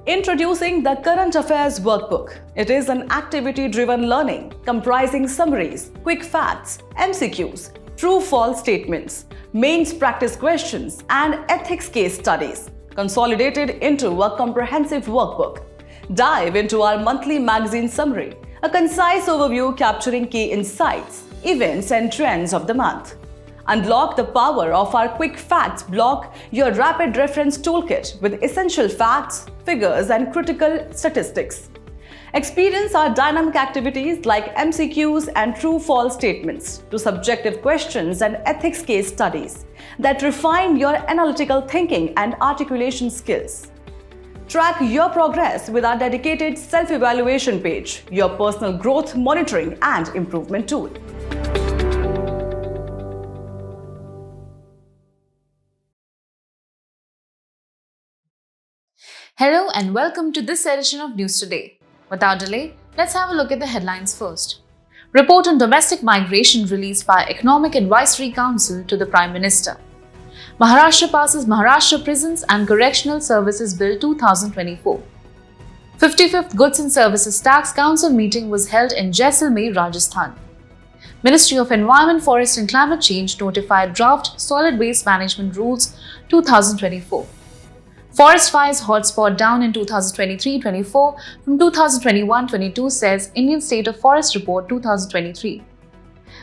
Introducing the Current Affairs Workbook. It is an activity-driven learning comprising summaries, quick facts, MCQs, true-false statements, mains practice questions, and ethics case studies, consolidated into a comprehensive workbook. Dive into our monthly magazine summary, a concise overview capturing key insights, events, and trends of the month. Unlock the power of our Quick Facts block, your rapid reference toolkit with essential facts, figures, and critical statistics. Experience our dynamic activities like MCQs and true-false statements to subjective questions and ethics case studies that refine your analytical thinking and articulation skills. Track your progress with our dedicated self-evaluation page, your personal growth monitoring and improvement tool. Hello and welcome to this edition of News Today. Without delay, let's have a look at the headlines first. Report on domestic migration released by Economic Advisory Council to the Prime Minister. Maharashtra passes Maharashtra Prisons and Correctional Services Bill 2024. 55th Goods and Services Tax Council meeting was held in Jaisalmer, Rajasthan. Ministry of Environment, Forest and Climate Change notified draft Solid Waste Management Rules 2024. Forest fires hotspot down in 2023-24 from 2021-22, says Indian State of Forest Report 2023.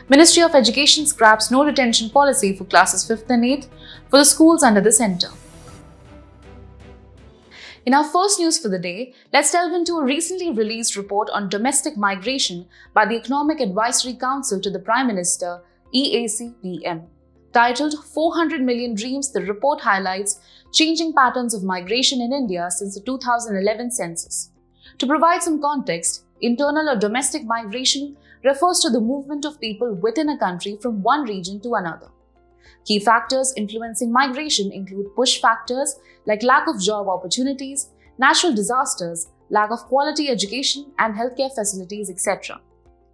Ministry of Education scraps no detention policy for classes 5th and 8th for the schools under the centre. In our first news for the day, let's delve into a recently released report on domestic migration by the Economic Advisory Council to the Prime Minister, EAC-PM. Titled 400 Million Dreams, the report highlights changing patterns of migration in India since the 2011 census. To provide some context, internal or domestic migration refers to the movement of people within a country from one region to another. Key factors influencing migration include push factors like lack of job opportunities, natural disasters, lack of quality education and healthcare facilities, etc.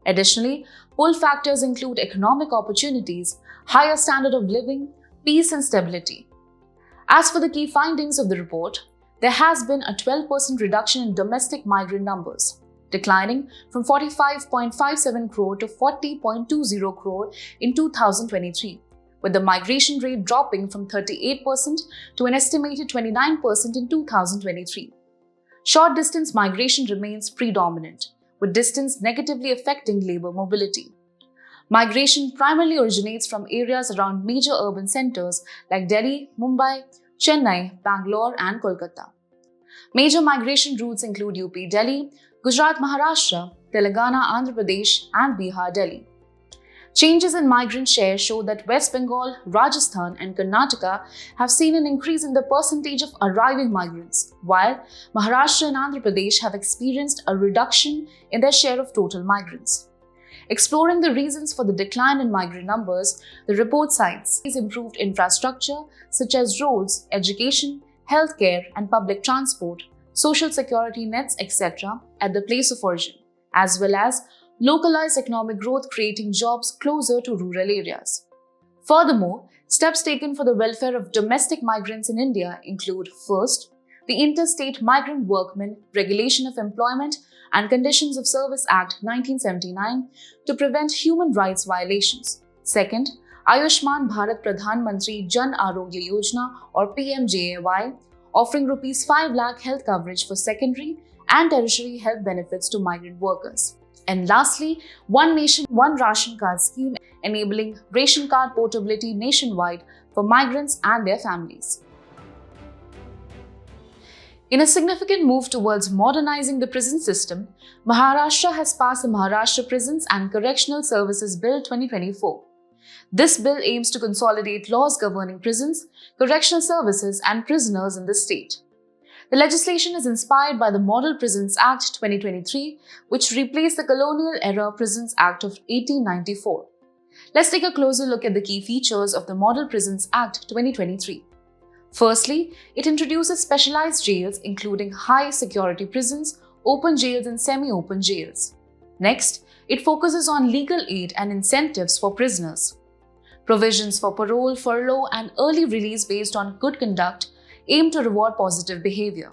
Additionally, pull factors include economic opportunities, higher standard of living, peace and stability. As for the key findings of the report, there has been a 12% reduction in domestic migrant numbers, declining from 45.57 crore to 40.20 crore in 2023, with the migration rate dropping from 38% to an estimated 29% in 2023. Short distance migration remains predominant, with distance negatively affecting labour mobility. Migration primarily originates from areas around major urban centres like Delhi, Mumbai, Chennai, Bangalore and Kolkata. Major migration routes include UP Delhi, Gujarat Maharashtra, Telangana Andhra Pradesh and Bihar Delhi. Changes in migrant share show that West Bengal, Rajasthan and Karnataka have seen an increase in the percentage of arriving migrants, while Maharashtra and Andhra Pradesh have experienced a reduction in their share of total migrants. Exploring the reasons for the decline in migrant numbers, the report cites improved infrastructure such as roads, education, healthcare and public transport, social security nets, etc. at the place of origin, as well as localized economic growth creating jobs closer to rural areas. Furthermore, steps taken for the welfare of domestic migrants in India include: first, the Interstate Migrant Workmen Regulation of Employment and Conditions of Service Act 1979 to prevent human rights violations. Second, Ayushman Bharat Pradhan Mantri Jan Arogya Yojana or PMJAY, offering Rs 5 lakh health coverage for secondary and tertiary health benefits to migrant workers. And lastly, One Nation, One Ration Card scheme enabling ration card portability nationwide for migrants and their families. In a significant move towards modernizing the prison system, Maharashtra has passed the Maharashtra Prisons and Correctional Services Bill 2024. This bill aims to consolidate laws governing prisons, correctional services and prisoners in the state. The legislation is inspired by the Model Prisons Act 2023, which replaced the colonial-era Prisons Act of 1894. Let's take a closer look at the key features of the Model Prisons Act 2023. Firstly, it introduces specialized jails including high security prisons, open jails and semi-open jails. Next, it focuses on legal aid and incentives for prisoners. Provisions for parole, furlough and early release based on good conduct aim to reward positive behavior.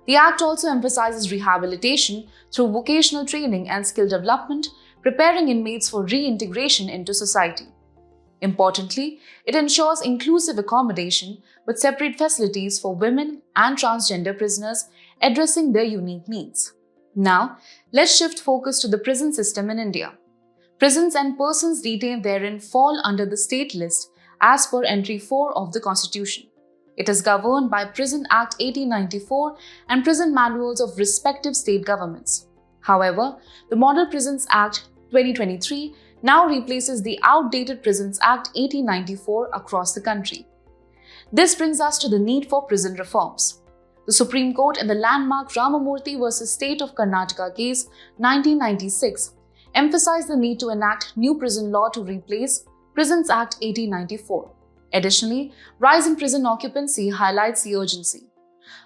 The Act also emphasizes rehabilitation through vocational training and skill development, preparing inmates for reintegration into society. Importantly, it ensures inclusive accommodation with separate facilities for women and transgender prisoners, addressing their unique needs. Now, let's shift focus to the prison system in India. Prisons and persons detained therein fall under the state list as per Entry 4 of the Constitution. It is governed by Prison Act 1894 and prison manuals of respective state governments. However, the Model Prisons Act 2023 now replaces the outdated Prisons Act 1894 across the country. This brings us to the need for prison reforms. The Supreme Court in the landmark Ramamurthy v. State of Karnataka case 1996 emphasized the need to enact new prison law to replace Prisons Act 1894. Additionally, rising prison occupancy highlights the urgency.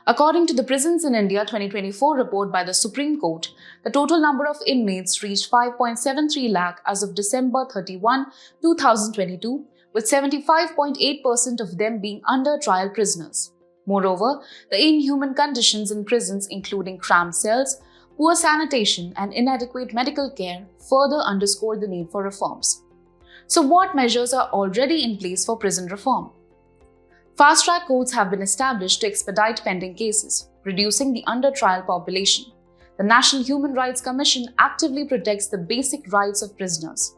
According to the Prisons in India 2024 report by the Supreme Court, the total number of inmates reached 5.73 lakh as of December 31, 2022, with 75.8% of them being under trial prisoners. Moreover, the inhuman conditions in prisons, including cramped cells, poor sanitation, and inadequate medical care, further underscore the need for reforms. So, what measures are already in place for prison reform? Fast-track courts have been established to expedite pending cases, reducing the under-trial population. The National Human Rights Commission actively protects the basic rights of prisoners.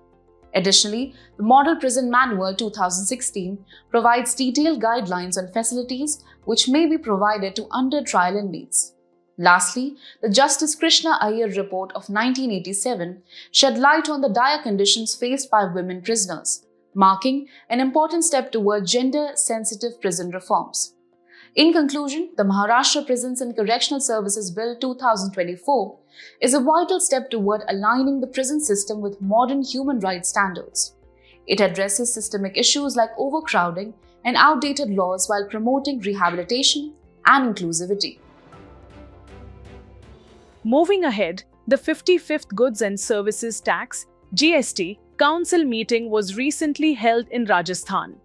Additionally, the Model Prison Manual 2016 provides detailed guidelines on facilities which may be provided to under-trial inmates. Lastly, the Justice Krishna Iyer report of 1987 shed light on the dire conditions faced by women prisoners, marking an important step toward gender-sensitive prison reforms. In conclusion, the Maharashtra Prisons and Correctional Services Bill 2024 is a vital step toward aligning the prison system with modern human rights standards. It addresses systemic issues like overcrowding and outdated laws while promoting rehabilitation and inclusivity. Moving ahead, the 55th Goods and Services Tax (GST) Council meeting was recently held in Rajasthan.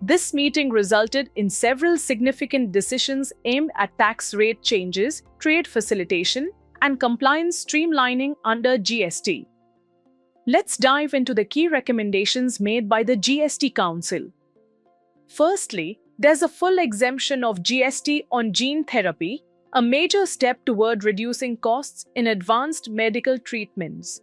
This meeting resulted in several significant decisions aimed at tax rate changes, trade facilitation, and compliance streamlining under GST. Let's dive into the key recommendations made by the GST Council. Firstly, there's a full exemption of GST on gene therapy, a major step toward reducing costs in advanced medical treatments.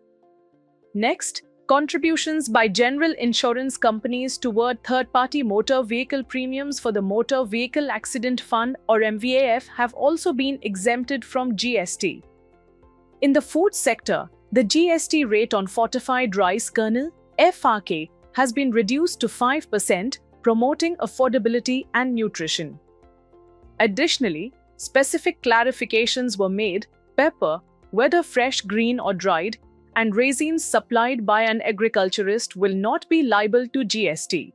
Next, contributions by general insurance companies toward third-party motor vehicle premiums for the Motor Vehicle Accident Fund or MVAF have also been exempted from GST. In the food sector, the GST rate on fortified rice kernel (FRK) has been reduced to 5%, promoting affordability and nutrition. Additionally, specific clarifications were made: pepper, whether fresh, green or dried, and raisins supplied by an agriculturist will not be liable to GST.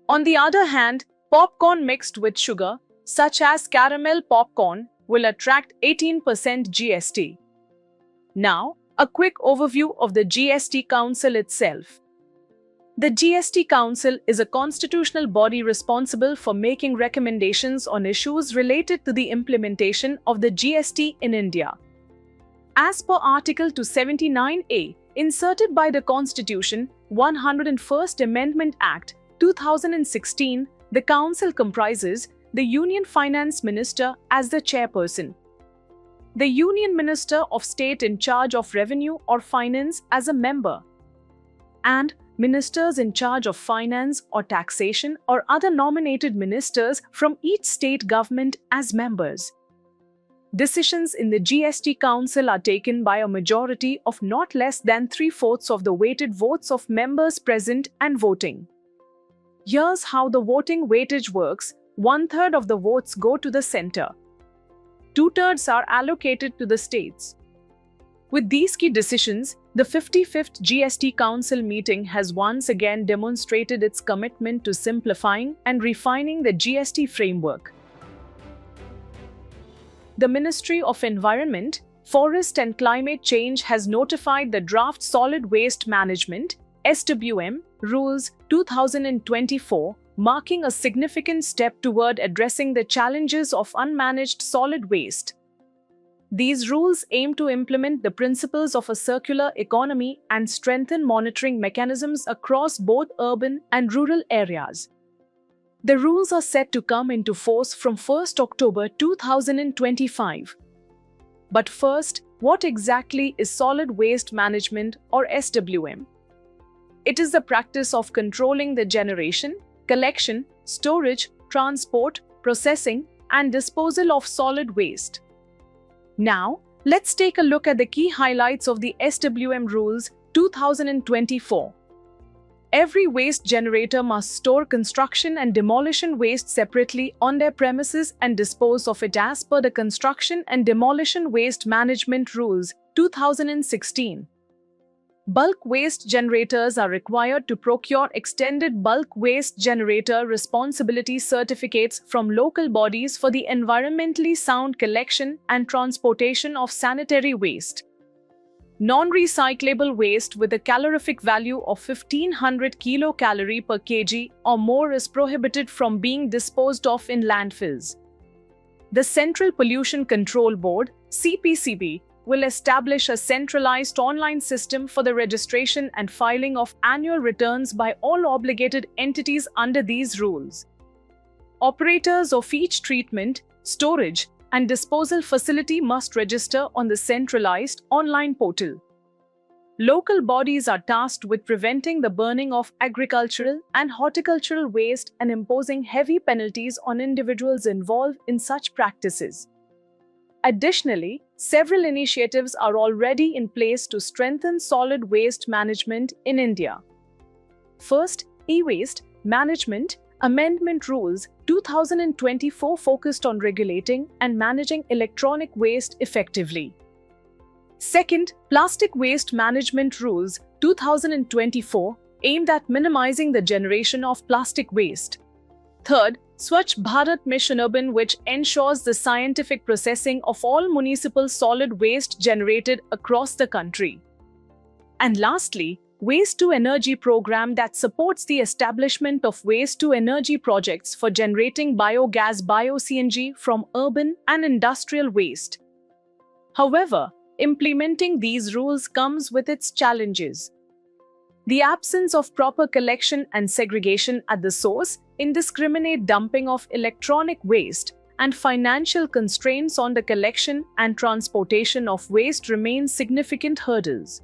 On the other hand, popcorn mixed with sugar, such as caramel popcorn, will attract 18% GST. Now, a quick overview of the GST Council itself. The GST Council is a constitutional body responsible for making recommendations on issues related to the implementation of the GST in India. As per Article 279A, inserted by the Constitution, 101st Amendment Act, 2016, the Council comprises the Union Finance Minister as the chairperson, the Union Minister of State in charge of Revenue or Finance as a member, and ministers in charge of finance or taxation or other nominated ministers from each state government as members. Decisions in the GST Council are taken by a majority of not less than 3/4 of the weighted votes of members present and voting. Here's how the voting weightage works. 1/3 of the votes go to the center. 2/3 are allocated to the states. With these key decisions, the 55th GST Council meeting has once again demonstrated its commitment to simplifying and refining the GST framework. The Ministry of Environment, Forest and Climate Change has notified the Draft Solid Waste Management (SWM) Rules 2024, marking a significant step toward addressing the challenges of unmanaged solid waste. These rules aim to implement the principles of a circular economy and strengthen monitoring mechanisms across both urban and rural areas. The rules are set to come into force from 1st October 2025. But first, what exactly is solid waste management or SWM? It is the practice of controlling the generation, collection, storage, transport, processing, and disposal of solid waste. Now, let's take a look at the key highlights of the SWM Rules 2024. Every waste generator must store construction and demolition waste separately on their premises and dispose of it as per the Construction and Demolition Waste Management Rules 2016. Bulk waste generators are required to procure extended bulk waste generator responsibility certificates from local bodies for the environmentally sound collection and transportation of sanitary waste. Non-recyclable waste with a calorific value of 1500 kilocalorie per kg or more is prohibited from being disposed of in landfills. The Central Pollution Control Board (CPCB) will establish a centralized online system for the registration and filing of annual returns by all obligated entities under these rules. Operators of each treatment, storage, and disposal facility must register on the centralized online portal. Local bodies are tasked with preventing the burning of agricultural and horticultural waste and imposing heavy penalties on individuals involved in such practices. Additionally, several initiatives are already in place to strengthen solid waste management in India. First, E-Waste Management Amendment Rules 2024 focused on regulating and managing electronic waste effectively. Second, Plastic Waste Management Rules 2024 aimed at minimizing the generation of plastic waste. Third, Swachh Bharat Mission Urban, which ensures the scientific processing of all municipal solid waste generated across the country. And lastly, Waste-to-Energy program that supports the establishment of waste-to-energy projects for generating biogas bio-CNG from urban and industrial waste. However, implementing these rules comes with its challenges. The absence of proper collection and segregation at the source, indiscriminate dumping of electronic waste, and financial constraints on the collection and transportation of waste remain significant hurdles.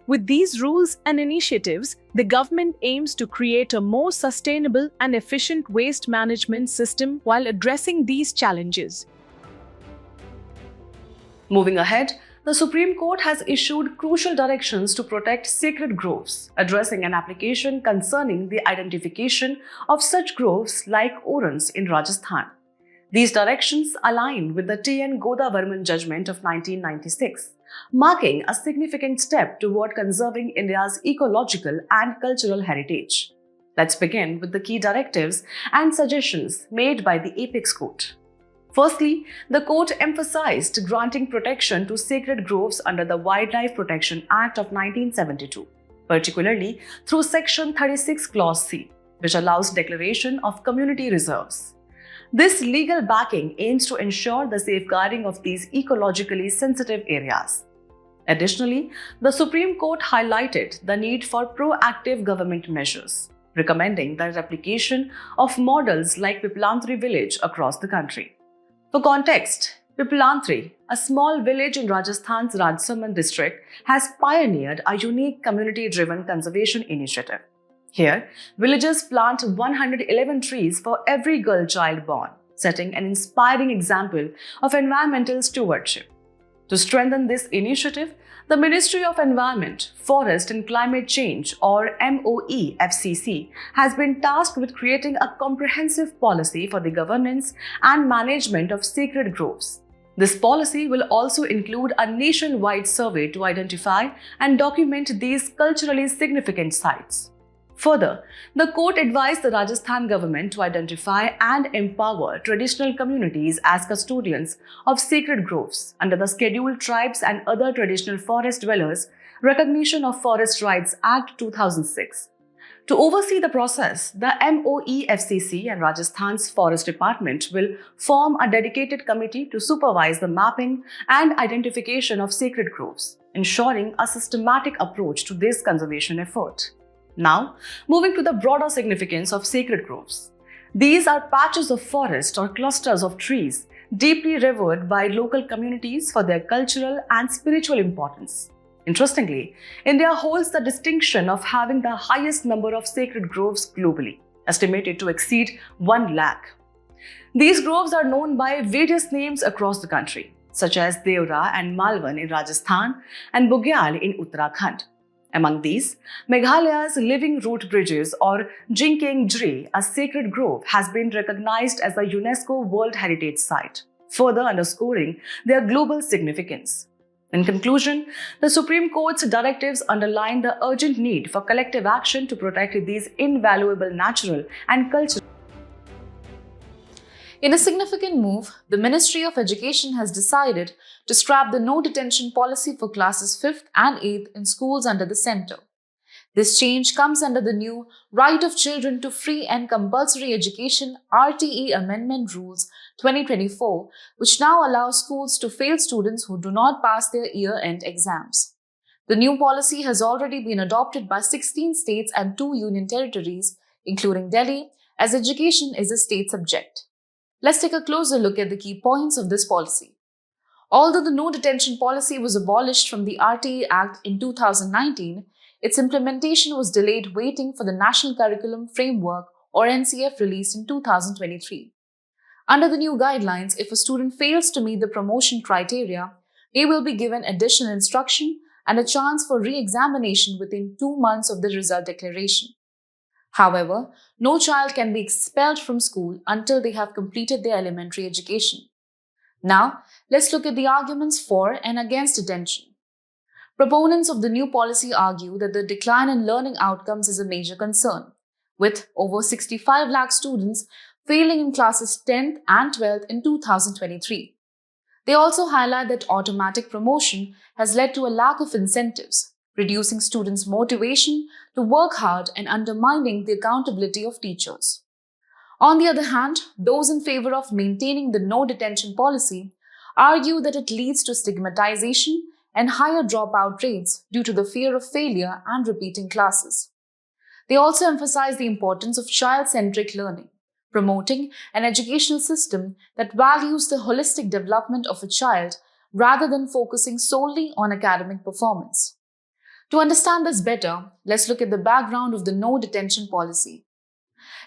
With these rules and initiatives, the government aims to create a more sustainable and efficient waste management system while addressing these challenges. Moving ahead, the Supreme Court has issued crucial directions to protect sacred groves, addressing an application concerning the identification of such groves like Orans in Rajasthan. These directions align with the T.N. Godavarman judgment of 1996, marking a significant step toward conserving India's ecological and cultural heritage. Let's begin with the key directives and suggestions made by the Apex Court. Firstly, the court emphasized granting protection to sacred groves under the Wildlife Protection Act of 1972, particularly through Section 36 Clause C, which allows declaration of community reserves. This legal backing aims to ensure the safeguarding of these ecologically sensitive areas. Additionally, the Supreme Court highlighted the need for proactive government measures, recommending the replication of models like Pipalantri village across the country. For context, Pipalantri, a small village in Rajasthan's Rajsamand district, has pioneered a unique community-driven conservation initiative. Here, villagers plant 111 trees for every girl child born, setting an inspiring example of environmental stewardship. To strengthen this initiative, the Ministry of Environment, Forest and Climate Change, or MoE-FCC, has been tasked with creating a comprehensive policy for the governance and management of sacred groves. This policy will also include a nationwide survey to identify and document these culturally significant sites. Further, the court advised the Rajasthan government to identify and empower traditional communities as custodians of sacred groves under the Scheduled Tribes and Other Traditional Forest Dwellers Recognition of Forest Rights Act 2006. To oversee the process, the MOEFCC and Rajasthan's Forest Department will form a dedicated committee to supervise the mapping and identification of sacred groves, ensuring a systematic approach to this conservation effort. Now, moving to the broader significance of sacred groves. These are patches of forest or clusters of trees deeply revered by local communities for their cultural and spiritual importance. Interestingly, India holds the distinction of having the highest number of sacred groves globally, estimated to exceed 1 lakh. These groves are known by various names across the country, such as Deora and Malvan in Rajasthan and Bugyal in Uttarakhand. Among these, Meghalaya's Living Root Bridges or Jinkeng Jri, a sacred grove, has been recognized as a UNESCO World Heritage Site, further underscoring their global significance. In conclusion, the Supreme Court's directives underline the urgent need for collective action to protect these invaluable natural and cultural. In a significant move, the Ministry of Education has decided to scrap the no detention policy for classes 5th and 8th in schools under the centre. This change comes under the new Right of Children to Free and Compulsory Education RTE Amendment Rules 2024, which now allows schools to fail students who do not pass their year-end exams. The new policy has already been adopted by 16 states and 2 union territories, including Delhi, as education is a state subject. Let's take a closer look at the key points of this policy. Although the no detention policy was abolished from the RTE Act in 2019, its implementation was delayed waiting for the National Curriculum Framework or NCF released in 2023. Under the new guidelines, if a student fails to meet the promotion criteria, they will be given additional instruction and a chance for re-examination within 2 months of the result declaration. However, no child can be expelled from school until they have completed their elementary education. Now, let's look at the arguments for and against detention. Proponents of the new policy argue that the decline in learning outcomes is a major concern, with over 65 lakh students failing in classes 10th and 12th in 2023. They also highlight that automatic promotion has led to a lack of incentives, reducing students' motivation to work hard and undermining the accountability of teachers. On the other hand, those in favor of maintaining the no detention policy argue that it leads to stigmatization and higher dropout rates due to the fear of failure and repeating classes. They also emphasize the importance of child-centric learning, promoting an educational system that values the holistic development of a child rather than focusing solely on academic performance. To understand this better, let's look at the background of the no detention policy.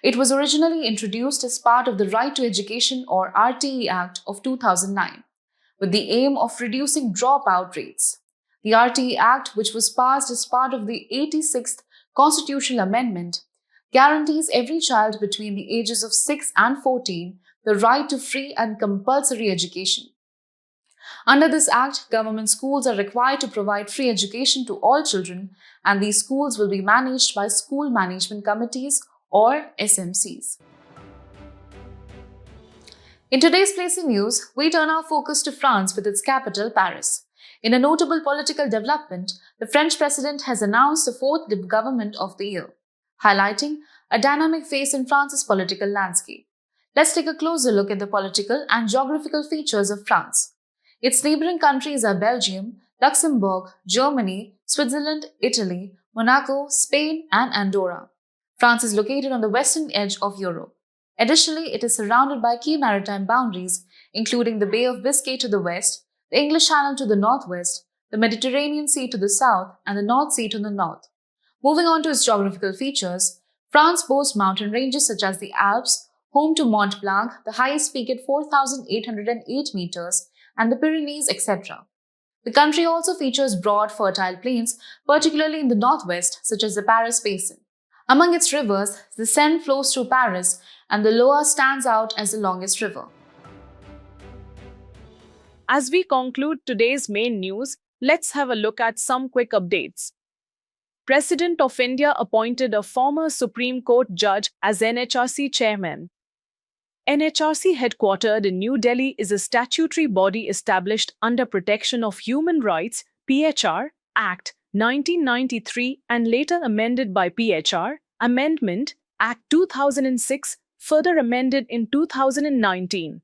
It was originally introduced as part of the Right to Education or RTE Act of 2009, with the aim of reducing dropout rates. The RTE Act, which was passed as part of the 86th Constitutional Amendment, guarantees every child between the ages of 6 and 14 the right to free and compulsory education. Under this Act, government schools are required to provide free education to all children, and these schools will be managed by school management committees or SMCs. In today's Place in News, we turn our focus to France with its capital, Paris. In a notable political development, the French president has announced the 4th government of the year, highlighting a dynamic phase in France's political landscape. Let's take a closer look at the political and geographical features of France. Its neighboring countries are Belgium, Luxembourg, Germany, Switzerland, Italy, Monaco, Spain, and Andorra. France is located on the western edge of Europe. Additionally, it is surrounded by key maritime boundaries, including the Bay of Biscay to the west, the English Channel to the northwest, the Mediterranean Sea to the south, and the North Sea to the north. Moving on to its geographical features, France boasts mountain ranges such as the Alps, home to Mont Blanc, the highest peak at 4,808 meters, and the Pyrenees, etc. The country also features broad, fertile plains, particularly in the northwest, such as the Paris Basin. Among its rivers, the Seine flows through Paris, and the Loire stands out as the longest river. As we conclude today's main news, let's have a look at some quick updates. President of India appointed a former Supreme Court judge as NHRC chairman. NHRC, headquartered in New Delhi, is a statutory body established under Protection of Human Rights (PHR) Act 1993 and later amended by PHR Amendment, Act 2006, further amended in 2019.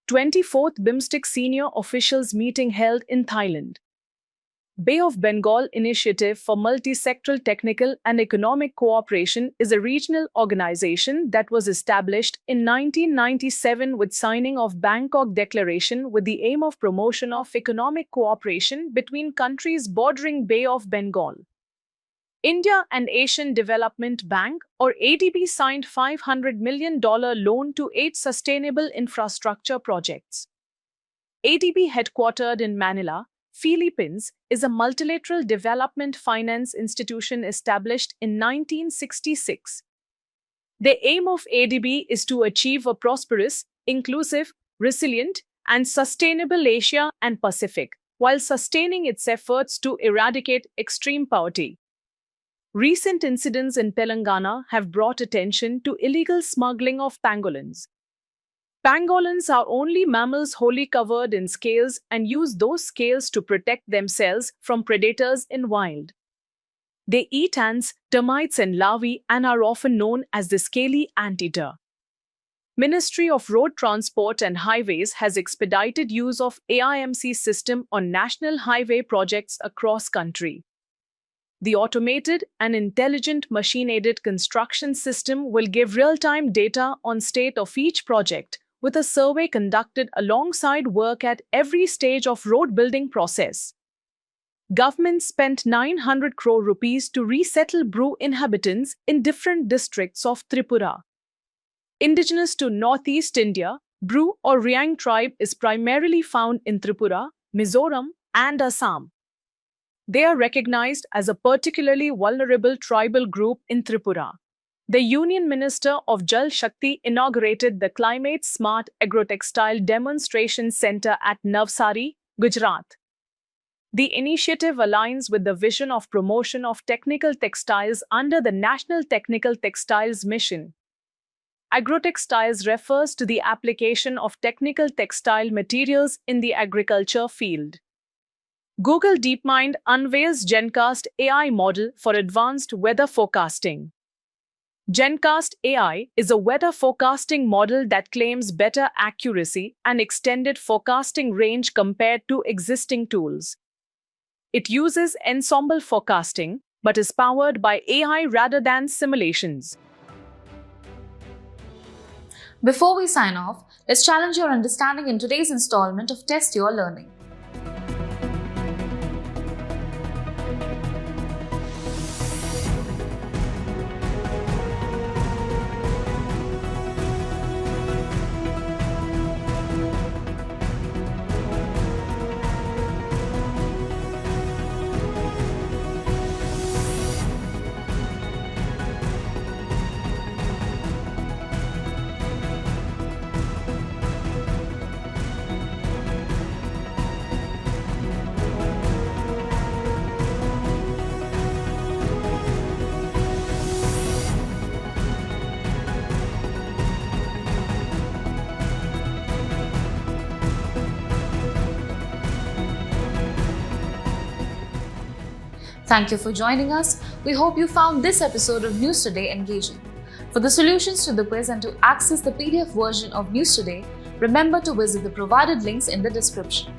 24th BIMSTEC Senior Officials Meeting held in Thailand. Bay of Bengal Initiative for Multi-Sectoral Technical and Economic Cooperation is a regional organization that was established in 1997 with signing of Bangkok Declaration with the aim of promotion of economic cooperation between countries bordering Bay of Bengal. India and Asian Development Bank or ADB signed $500 million loan to 8 sustainable infrastructure projects. ADB, headquartered in Manila, Philippines, is a multilateral development finance institution established in 1966. The aim of ADB is to achieve a prosperous, inclusive, resilient, and sustainable Asia and Pacific, while sustaining its efforts to eradicate extreme poverty. Recent incidents in Telangana have brought attention to illegal smuggling of pangolins. Pangolins are only mammals wholly covered in scales and use those scales to protect themselves from predators in wild. They eat ants, termites and larvae and are often known as the scaly anteater. Ministry of Road Transport and Highways has expedited use of AIMC system on national highway projects across country. The automated and intelligent machine-aided construction system will give real-time data on state of each project, with a survey conducted alongside work at every stage of road building process. Government spent 900 crore rupees to resettle Bru inhabitants in different districts of Tripura. Indigenous to Northeast India, Bru or Riang tribe is primarily found in Tripura, Mizoram, and Assam. They are recognized as a particularly vulnerable tribal group in Tripura. The Union Minister of Jal Shakti inaugurated the Climate Smart Agrotextile Demonstration Centre at Navsari, Gujarat. The initiative aligns with the vision of promotion of technical textiles under the National Technical Textiles Mission. Agrotextiles refers to the application of technical textile materials in the agriculture field. Google DeepMind unveils GenCast AI model for advanced weather forecasting. GenCast AI is a weather forecasting model that claims better accuracy and extended forecasting range compared to existing tools. It uses ensemble forecasting, but is powered by AI rather than simulations. Before we sign off, let's challenge your understanding in today's installment of Test Your Learning. Thank you for joining us. We hope you found this episode of News Today engaging. For the solutions to the quiz and to access the PDF version of News Today, remember to visit the provided links in the description.